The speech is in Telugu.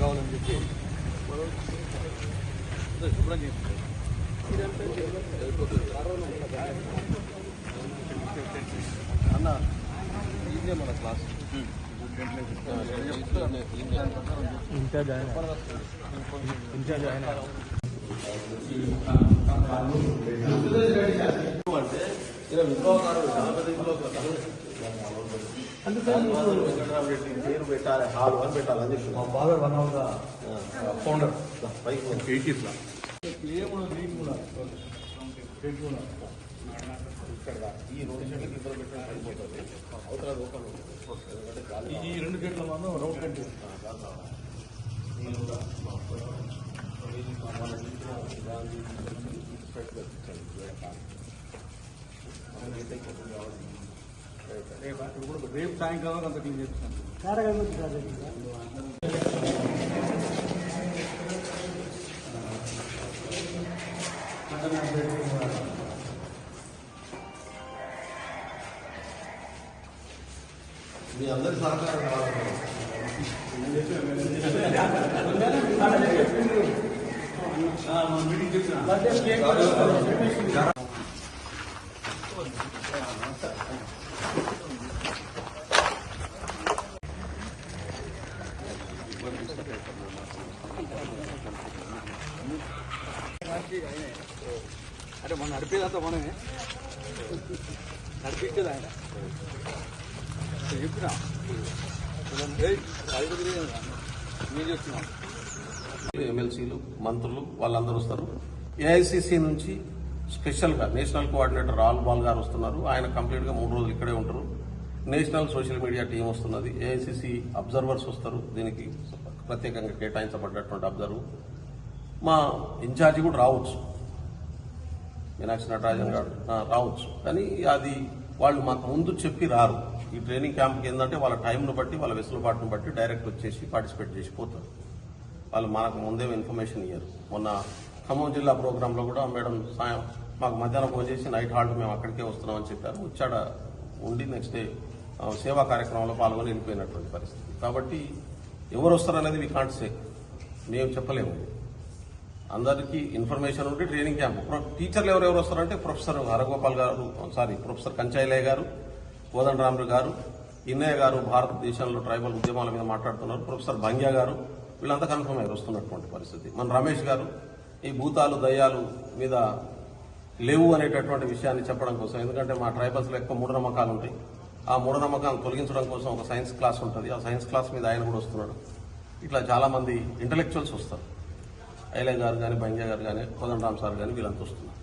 కావాలని చెప్పి శుభ్రం చేస్తుంది. అన్న ఇదే మన క్లాస్ ఇంకా జాయిన్ అంటే ఇలా విప్లవకారుడు వెంకటరామరెడ్డి పేరు పెట్టాలి, హాల్ అని పెట్టాలి అని చెప్పి మా బాగా వన్ ఆఫ్ ద ఫౌండర్ పైకి 80s ఏముండదు నీకు కూడా ఇక్కడ ఈ రోడ్ షెడ్లకి ఇద్దరు పెట్టడం సరిపోతుంది. అవతల లోకల్ ఈ 2 గేట్ల మనం రోడ్ కంటే రేపు సాయంకాలం అంత క్లీన్ చేస్తాను. మీ అందరి సహకారం కావాలి. మీటింగ్ చెప్పిన అరే మనం నడిపేదంతా మనమే నడిపించేది ఆయన చెప్పినా మీరు చెప్తున్నాం. ఎమ్మెల్సీలు మంత్రులు వాళ్ళందరూ వస్తారు. ఏఐసిసి నుంచి స్పెషల్గా నేషనల్ కోఆర్డినేటర్ రాల్ బాల్ గారు వస్తున్నారు. ఆయన కంప్లీట్గా 3 రోజులు ఇక్కడే ఉంటారు. నేషనల్ సోషల్ మీడియా టీం వస్తున్నది. ఏఐసిసి అబ్జర్వర్స్ వస్తారు. దీనికి ప్రత్యేకంగా కేటాయించబడ్డటువంటి అబ్జర్వ్. మా ఇన్ఛార్జి కూడా రావచ్చు, మీనాక్షి నటరాజన్ గారు రావచ్చు. కానీ అది వాళ్ళు మాకు ముందు చెప్పి రారు. ఈ ట్రైనింగ్ క్యాంప్కి ఏంటంటే వాళ్ళ టైంను బట్టి వాళ్ళ వెసులుబాటును బట్టి డైరెక్ట్ వచ్చేసి పార్టిసిపేట్ చేసి పోతారు. వాళ్ళు మనకు ముందే ఇన్ఫర్మేషన్ ఇయ్యారు. మొన్న ఖమ్మం జిల్లా ప్రోగ్రాంలో కూడా మేడం మాకు మధ్యాహ్నం ఫోన్ చేసి నైట్ హాల్ట్ మేము అక్కడికే వస్తున్నామని చెప్పారు. వచ్చాడ ఉండి నెక్స్ట్ డే సేవా కార్యక్రమంలో పాల్గొని వెళ్ళిపోయినటువంటి పరిస్థితి. కాబట్టి ఎవరు వస్తారనేది వీ కాంట్ సే, మేము చెప్పలేము. అందరికీ ఇన్ఫర్మేషన్ ఉంటే ట్రైనింగ్ క్యాంప్. టీచర్లు ఎవరెవరు వస్తారంటే ప్రొఫెసర్ హరగోపాల్ గారు, ప్రొఫెసర్ కంచాయిలయ్య గారు, కోదండరాములు గారు, ఇన్నయ్య గారు భారతదేశంలో ట్రైబల్ ఉద్యమాల మీద మాట్లాడుతున్నారు. ప్రొఫెసర్ భంగ్యా గారు, వీళ్ళంతా కన్ఫర్మ్ అయ్యి వస్తున్నటువంటి పరిస్థితి. మన రమేష్ గారు ఈ భూతాలు దయ్యాలు మీద లేవు అనేటటువంటి విషయాన్ని చెప్పడం కోసం, ఎందుకంటే మా ట్రైబల్స్లో ఎక్కువ మూఢనమ్మకాలు ఉంటాయి. ఆ మూఢనమ్మకాలను తొలగించడం కోసం ఒక సైన్స్ క్లాస్ ఉంటుంది. ఆ సైన్స్ క్లాస్ మీద ఆయన కూడా వస్తున్నాడు. ఇట్లా చాలా మంది ఇంటలెక్చువల్స్ వస్తారు. ఐలయ్య గారు కానీ, భంగ్యా గారు కానీ, కోదండరామ్ సార్ కానీ వీళ్ళంతా వస్తున్నారు.